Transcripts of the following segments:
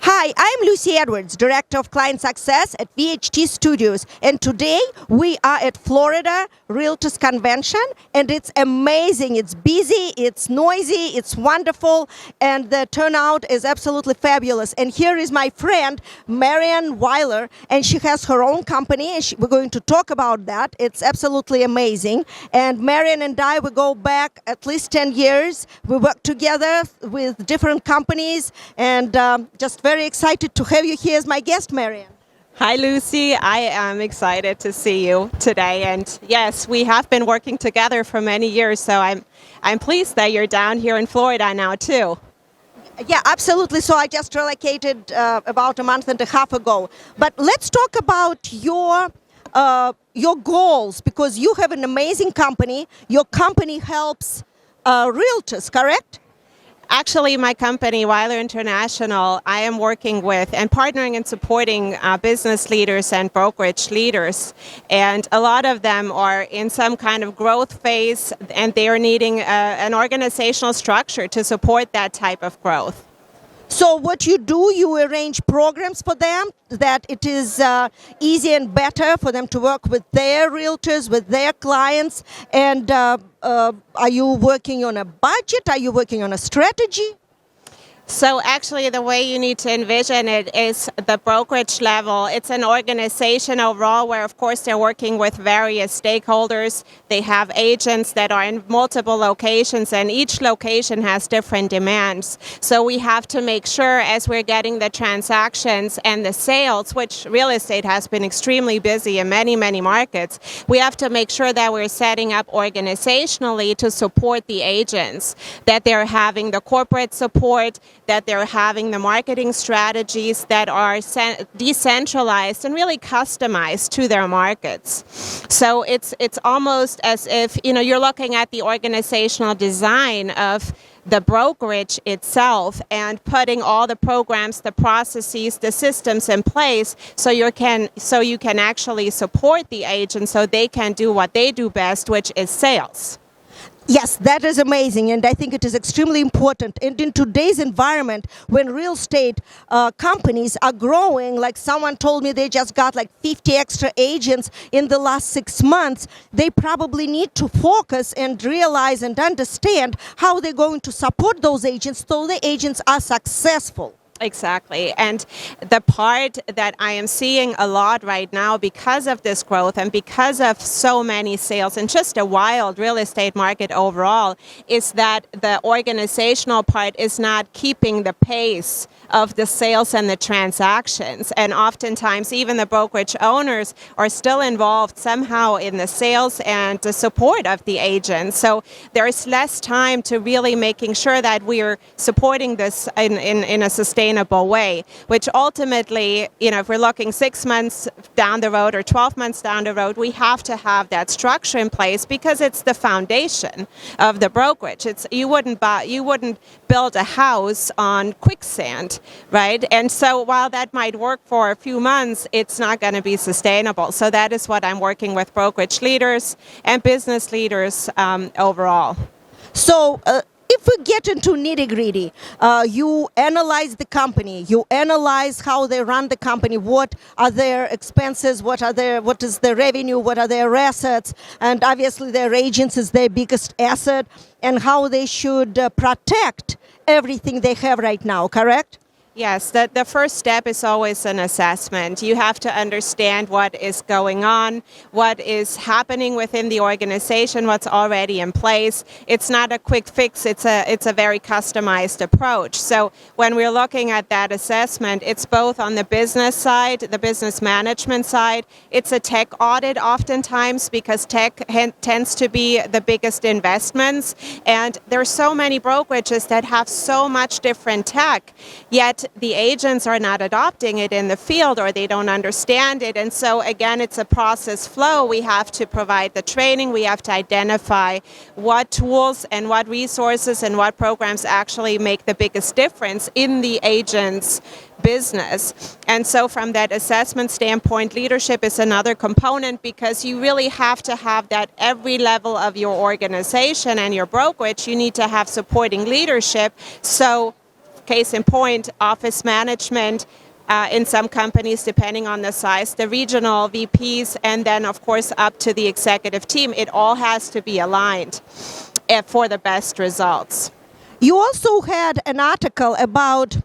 Hi, I'm Lucy Edwards, Director of Client Success at VHT Studios, and today we are at Florida Realtors Convention, and it's amazing. It's busy, it's noisy, it's wonderful, and the turnout is absolutely fabulous. And here is my friend, Marion Weiler, and she has her own company, and we're going to talk about that. It's absolutely amazing. And Marion and I, we go back at least 10 years. We work together with different companies, and just very excited to have you here as my guest, Marion. Hi, Lucy. I am excited to see you today. And yes, we have been working together for many years, so I'm pleased that you're down here in Florida now, too. Yeah, absolutely. So I just relocated about a month and a half ago. But let's talk about your goals, because you have an amazing company. Your company helps realtors, correct? Actually, my company, Weiler International, I am working with and partnering and supporting business leaders and brokerage leaders. And a lot of them are in some kind of growth phase, and they are needing an organizational structure to support that type of growth. So what you do, you arrange programs for them that it is easy and better for them to work with their realtors, with their clients. And are you working on a budget? Are you working on a strategy? So actually, the way you need to envision it is the brokerage level. It's an organization overall where, of course, they're working with various stakeholders. They have agents that are in multiple locations, and each location has different demands. So we have to make sure, as we're getting the transactions and the sales, which real estate has been extremely busy in many, many markets, we have to make sure that we're setting up organizationally to support the agents, that they're having the corporate support, that they're having the marketing strategies that are decentralized and really customized to their markets. So it's almost as if, you're looking at the organizational design of the brokerage itself and putting all the programs, the processes, the systems in place so you can actually support the agents so they can do what they do best, which is sales. Yes, that is amazing, and I think it is extremely important. And in today's environment, when real estate companies are growing, like someone told me they just got like 50 extra agents in the last 6 months, they probably need to focus and realize and understand how they're going to support those agents so the agents are successful. Exactly. And the part that I am seeing a lot right now because of this growth and because of so many sales and just a wild real estate market overall is that the organizational part is not keeping the pace of the sales and the transactions. And oftentimes even the brokerage owners are still involved somehow in the sales and the support of the agents. So there's less time to really making sure that we're supporting this in a sustainable way, which ultimately, if we're looking 6 months down the road or 12 months down the road, we have to have that structure in place because it's the foundation of the brokerage. You wouldn't build a house on quicksand, right? And so while that might work for a few months, it's not going to be sustainable. So that is what I'm working with brokerage leaders and business leaders overall. So if we get into nitty-gritty, you analyze the company, you analyze how they run the company, what are their expenses, what is their revenue, what are their assets, and obviously their agents is their biggest asset, and how they should protect everything they have right now, correct? Yes, the first step is always an assessment. You have to understand what is going on, what is happening within the organization, what's already in place. It's not a quick fix, it's a very customized approach. So when we're looking at that assessment, it's both on the business side, the business management side. It's a tech audit oftentimes because tech tends to be the biggest investments. And there's so many brokerages that have so much different tech, yet the agents are not adopting it in the field or they don't understand it. And so again, it's a process flow. We have to provide the training. We have to identify what tools and what resources and what programs actually make the biggest difference in the agent's business. And so from that assessment standpoint, leadership is another component because you really have to have that every level of your organization and your brokerage. You need to have supporting leadership. So case in point, office management. In some companies, depending on the size, the regional VPs, and then, of course, up to the executive team. It all has to be aligned for the best results. You also had an article about,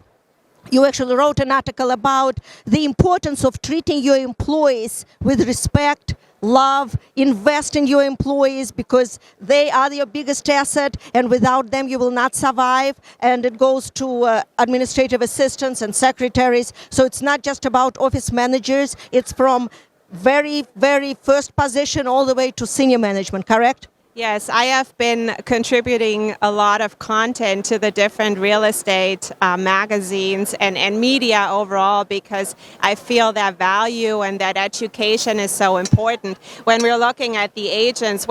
you actually wrote an article about the importance of treating your employees with respect, love, invest in your employees because they are your biggest asset, and without them you will not survive. And it goes to administrative assistants and secretaries. So it's not just about office managers, it's from very, very first position all the way to senior management, correct? Yes, I have been contributing a lot of content to the different real estate magazines and media overall because I feel that value and that education is so important. When we're looking at the agents,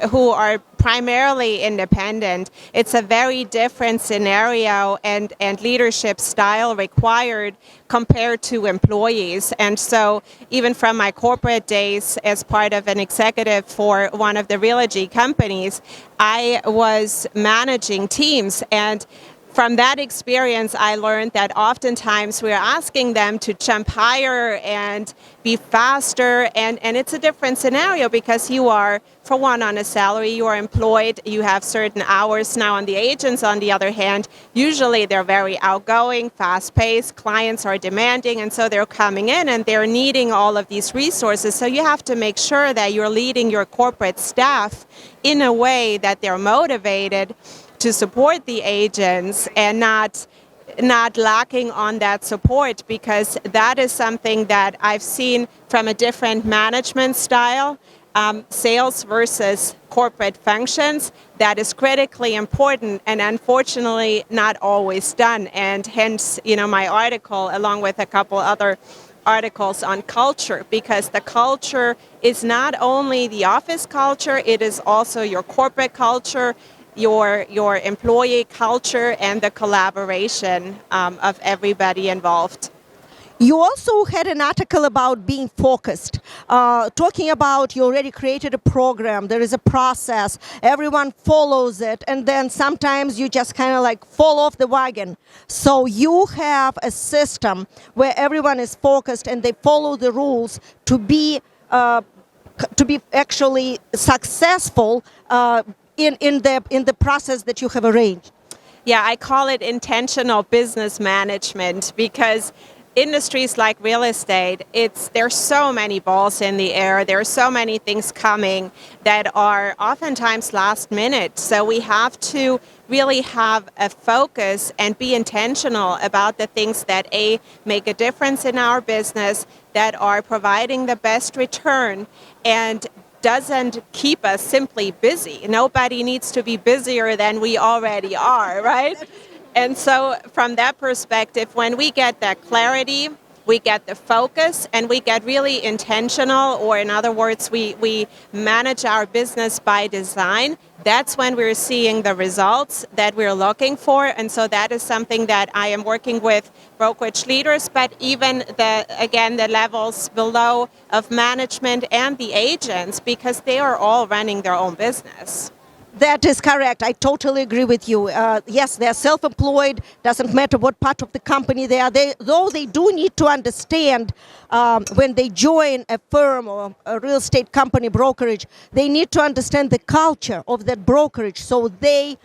who are primarily independent, it's a very different scenario and leadership style required compared to employees. And so even from my corporate days as part of an executive for one of the Realogy companies, I was managing teams, and from that experience, I learned that oftentimes we're asking them to jump higher and be faster, and it's a different scenario because you are, for one, on a salary, you are employed, you have certain hours. Now on the agents, on the other hand, usually they're very outgoing, fast-paced, clients are demanding, and so they're coming in and they're needing all of these resources. So you have to make sure that you're leading your corporate staff in a way that they're motivated to support the agents and not lacking on that support, because that is something that I've seen from a different management style, sales versus corporate functions, that is critically important and unfortunately not always done. And hence, my article, along with a couple other articles on culture, because the culture is not only the office culture, it is also your corporate culture, your employee culture, and the collaboration of everybody involved. You also had an article about being focused, talking about you already created a program, there is a process, everyone follows it, and then sometimes you just kind of like fall off the wagon. So you have a system where everyone is focused and they follow the rules to be actually successful in the process that you have arranged. Yeah, I call it intentional business management because industries like real estate, there's so many balls in the air, there are so many things coming that are oftentimes last minute. So we have to really have a focus and be intentional about the things that make a difference in our business, that are providing the best return, and doesn't keep us simply busy. Nobody needs to be busier than we already are, right? And so from that perspective, when we get that clarity, we get the focus, and we get really intentional, or in other words, we manage our business by design, that's when we're seeing the results that we're looking for. And so that is something that I am working with brokerage leaders, but even the levels below of management and the agents, because they are all running their own business. That is correct. I totally agree with you. Yes, they're self-employed. Doesn't matter what part of the company they are. Though they do need to understand when they join a firm or a real estate company brokerage, they need to understand the culture of that brokerage so they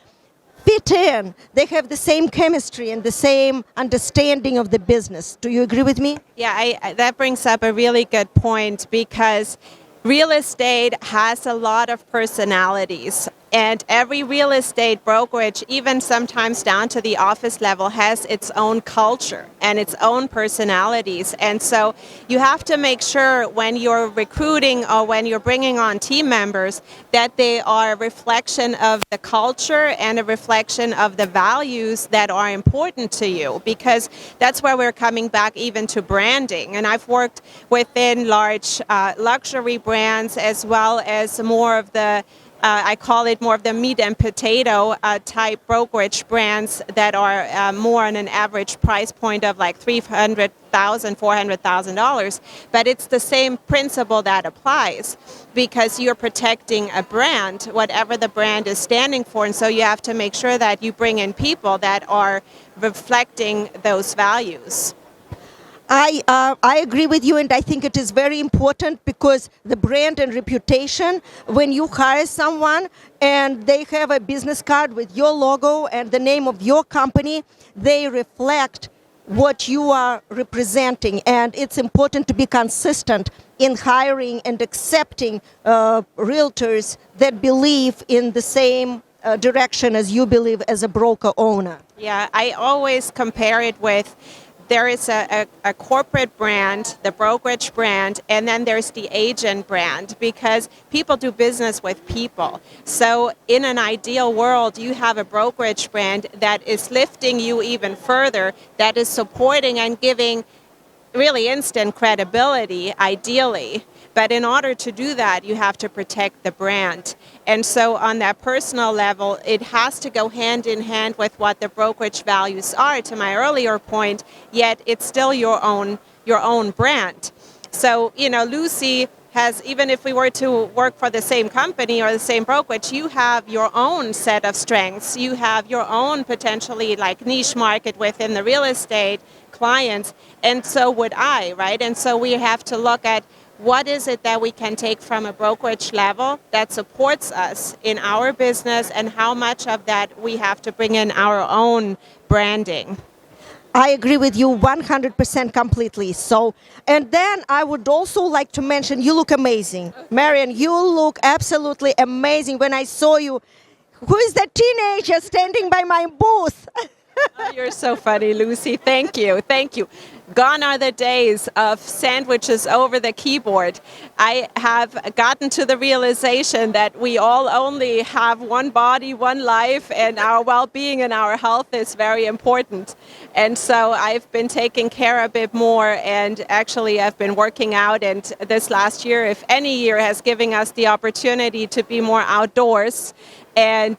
fit in. They have the same chemistry and the same understanding of the business. Do you agree with me? Yeah, that brings up a really good point, because real estate has a lot of personalities, and every real estate brokerage, even sometimes down to the office level, has its own culture and its own personalities. And so you have to make sure when you're recruiting or when you're bringing on team members that they are a reflection of the culture and a reflection of the values that are important to you, because that's where we're coming back even to branding. And I've worked within large luxury brands as well as more of the I call it more of the meat and potato type brokerage brands that are more on an average price point of like $300,000, $400,000. But it's the same principle that applies because you're protecting a brand, whatever the brand is standing for. And so you have to make sure that you bring in people that are reflecting those values. I agree with you, and I think it is very important because the brand and reputation, when you hire someone and they have a business card with your logo and the name of your company, they reflect what you are representing, and it's important to be consistent in hiring and accepting realtors that believe in the same direction as you believe as a broker owner. Yeah, I always compare it with there is a corporate brand, the brokerage brand, and then there's the agent brand because people do business with people. So in an ideal world, you have a brokerage brand that is lifting you even further, that is supporting and giving really instant credibility, ideally. But in order to do that, you have to protect the brand. And so on that personal level, it has to go hand in hand with what the brokerage values are, to my earlier point, yet it's still your own brand. So, Lucy has, even if we were to work for the same company or the same brokerage, you have your own set of strengths. You have your own potentially like niche market within the real estate clients, and so would I, right? And so we have to look at what is it that we can take from a brokerage level that supports us in our business and how much of that we have to bring in our own branding. I agree with you 100% completely. So, and then I would also like to mention, you look amazing. Marion, you look absolutely amazing. When I saw you, who is that teenager standing by my booth? Oh, you're so funny, Lucy. Thank you. Thank you. Gone are the days of sandwiches over the keyboard. I have gotten to the realization that we all only have one body, one life, and our well-being and our health is very important. And so I've been taking care a bit more, and actually I've been working out, and this last year, if any year, has given us the opportunity to be more outdoors and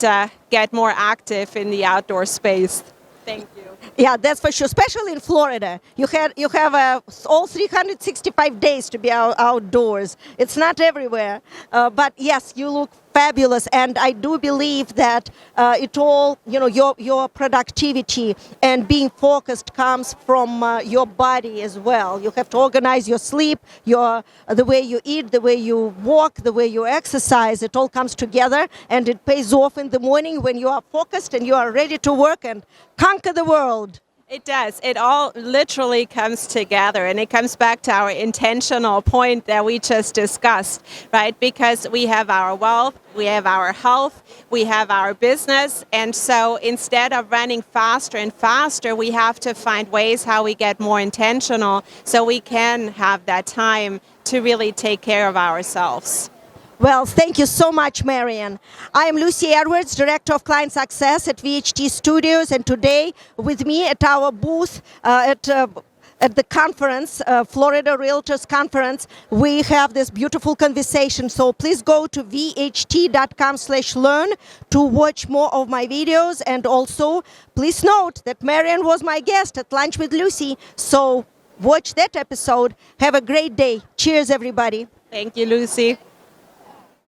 get more active in the outdoor space. Thank you. Yeah, that's for sure. Especially in Florida, you have all 365 days to be outdoors. It's not everywhere, but yes, you look fabulous, and I do believe that it all, your productivity and being focused comes from your body as well. You have to organize your sleep, the way you eat, the way you walk, the way you exercise. It all comes together, and it pays off in the morning when you are focused and you are ready to work and conquer the world. It does. It all literally comes together, and it comes back to our intentional point that we just discussed, right? Because we have our wealth, we have our health, we have our business, and so instead of running faster and faster, we have to find ways how we get more intentional so we can have that time to really take care of ourselves. Well, thank you so much, Marion. I am Lucy Edwards, Director of Client Success at VHT Studios, and today with me at our booth at the conference, Florida Realtors Convention, we have this beautiful conversation. So please go to vht.com/learn to watch more of my videos, and also please note that Marion was my guest at Lunch with Lucy. So watch that episode. Have a great day. Cheers, everybody. Thank you, Lucy.